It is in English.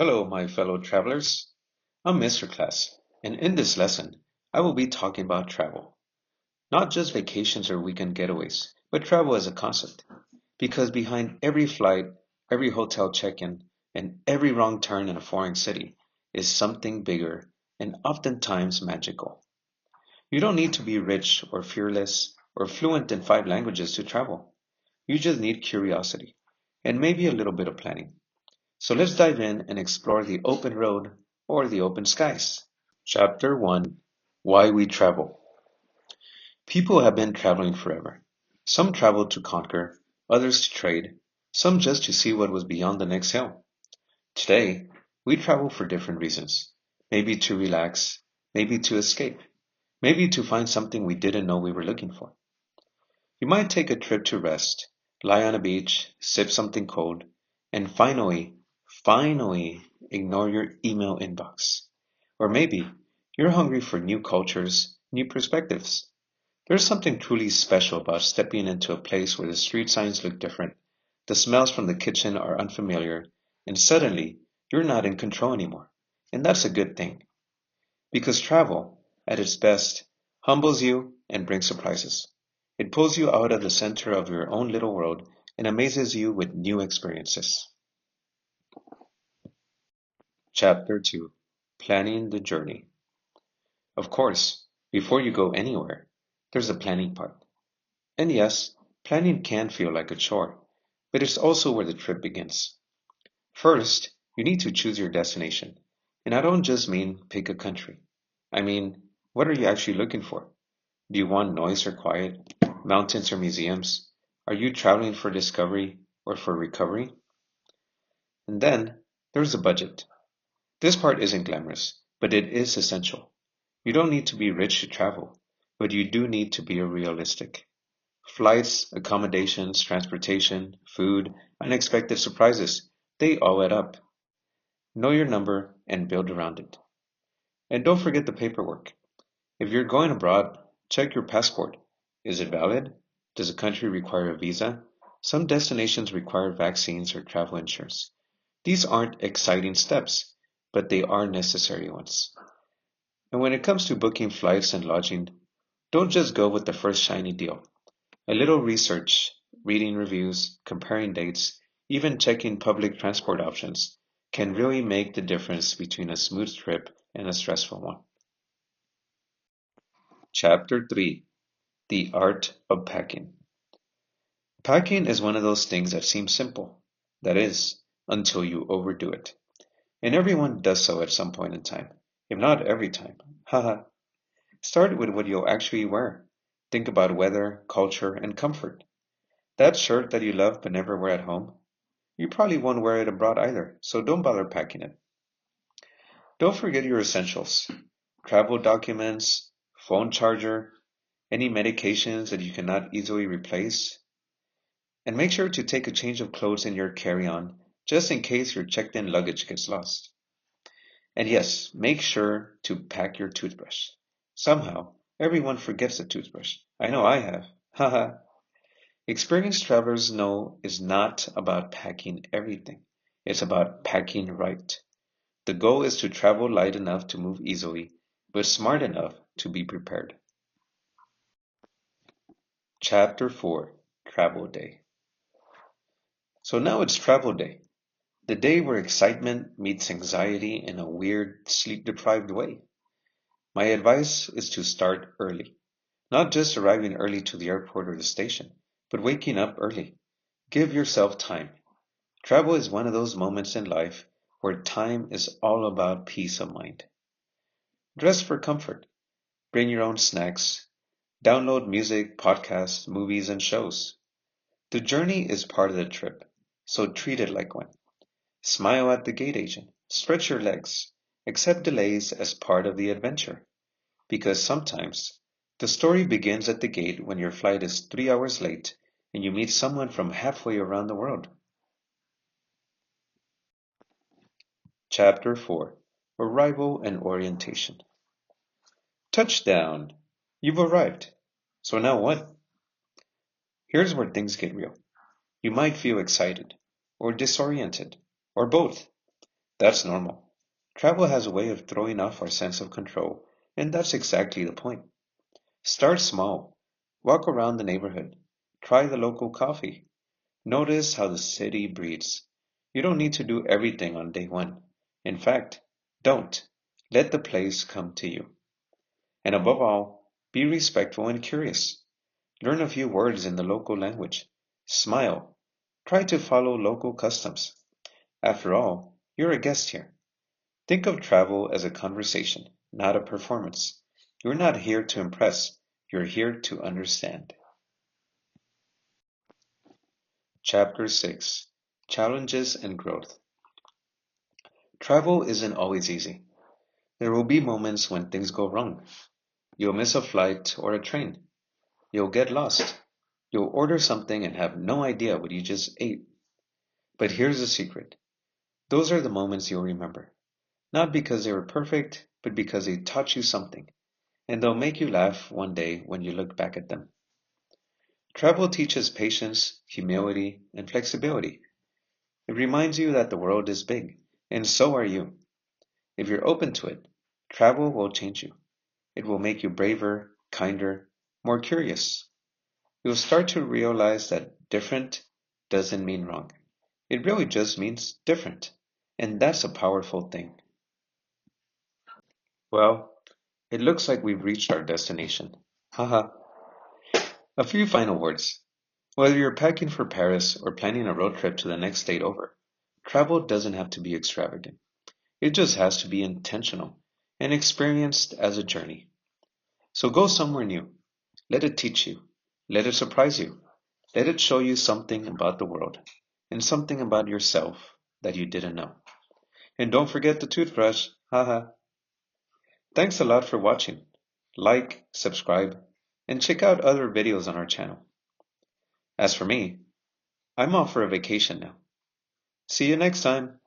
Hello, my fellow travelers. I'm Mr. Class, and in this lesson, I will be talking about travel. Not just vacations or weekend getaways, but travel as a concept. Because behind every flight, every hotel check-in, and every wrong turn in a foreign city is something bigger and oftentimes magical. You don't need to be rich or fearless or fluent in 5 languages to travel. You just need curiosity and maybe a little bit of planning. So let's dive in and explore the open road or the open skies. Chapter 1: Why We Travel. People have been traveling forever. Some traveled to conquer, others to trade, some just to see what was beyond the next hill. Today, we travel for different reasons. Maybe to relax, maybe to escape, maybe to find something we didn't know we were looking for. You might take a trip to rest, lie on a beach, sip something cold, and finally ignore your email inbox. Or maybe you're hungry for new cultures, new perspectives. There's something truly special about stepping into a place where the street signs look different, the smells from the kitchen are unfamiliar, and suddenly you're not in control anymore. And that's a good thing, because travel, at its best, humbles you and brings surprises. It pulls you out of the center of your own little world and amazes you with new experiences. Chapter 2: Planning the Journey. Of course, before you go anywhere, there's the planning part. And yes, planning can feel like a chore, but it's also where the trip begins. First, you need to choose your destination. And I don't just mean pick a country. I mean, what are you actually looking for? Do you want noise or quiet? Mountains or museums? Are you traveling for discovery or for recovery? And then there's the budget. This part isn't glamorous, but it is essential. You don't need to be rich to travel, but you do need to be realistic. Flights, accommodations, transportation, food, unexpected surprises, they all add up. Know your number and build around it. And don't forget the paperwork. If you're going abroad, check your passport. Is it valid? Does the country require a visa? Some destinations require vaccines or travel insurance. These aren't exciting steps, but they are necessary ones. And when it comes to booking flights and lodging, don't just go with the first shiny deal. A little research, reading reviews, comparing dates, even checking public transport options can really make the difference between a smooth trip and a stressful one. Chapter 3: The Art of Packing. Packing is one of those things that seems simple. That is, until you overdo it. And everyone does so at some point in time, if not every time. Haha. Start with what you'll actually wear. Think about weather, culture, and comfort. That shirt that you love but never wear at home, you probably won't wear it abroad either, so don't bother packing it. Don't forget your essentials: travel documents, phone charger, any medications that you cannot easily replace, and make sure to take a change of clothes in your carry-on just in case your checked-in luggage gets lost. And yes, make sure to pack your toothbrush. Somehow, everyone forgets the toothbrush. I know I have. Haha. Experienced travelers know it's not about packing everything. It's about packing right. The goal is to travel light enough to move easily, but smart enough to be prepared. Chapter 4: Travel Day. So now it's travel day, the day where excitement meets anxiety in a weird, sleep-deprived way. My advice is to start early. Not just arriving early to the airport or the station, but waking up early. Give yourself time. Travel is one of those moments in life where time is all about peace of mind. Dress for comfort. Bring your own snacks. Download music, podcasts, movies, and shows. The journey is part of the trip, so treat it like one. Smile at the gate agent. Stretch your legs. Accept delays as part of the adventure. Because sometimes the story begins at the gate when your flight is 3 hours late and you meet someone from halfway around the world. Chapter 4: Arrival and Orientation. Touchdown! You've arrived. So now what? Here's where things get real. You might feel excited, or disoriented, or both. That's normal. Travel has a way of throwing off our sense of control, and that's exactly the point. Start small. Walk around the neighborhood. Try the local coffee. Notice how the city breathes. You don't need to do everything on day one. In fact, don't. Let the place come to you. And above all, be respectful and curious. Learn a few words in the local language. Smile. Try to follow local customs. After all, you're a guest here. Think of travel as a conversation, not a performance. You're not here to impress, you're here to understand. Chapter 6: Challenges and Growth. Travel isn't always easy. There will be moments when things go wrong. You'll miss a flight or a train. You'll get lost. You'll order something and have no idea what you just ate. But here's the secret: those are the moments you'll remember. Not because they were perfect, but because they taught you something. And they'll make you laugh one day when you look back at them. Travel teaches patience, humility, and flexibility. It reminds you that the world is big, and so are you. If you're open to it, travel will change you. It will make you braver, kinder, more curious. You'll start to realize that different doesn't mean wrong. It really just means different. And that's a powerful thing. Well, it looks like we've reached our destination. Haha. A few final words. Whether you're packing for Paris or planning a road trip to the next state over, travel doesn't have to be extravagant. It just has to be intentional and experienced as a journey. So go somewhere new. Let it teach you. Let it surprise you. Let it show you something about the world and something about yourself that you didn't know. And don't forget the toothbrush. Haha. Thanks a lot for watching. Like, subscribe, and check out other videos on our channel. As for me, I'm off for a vacation now. See you next time.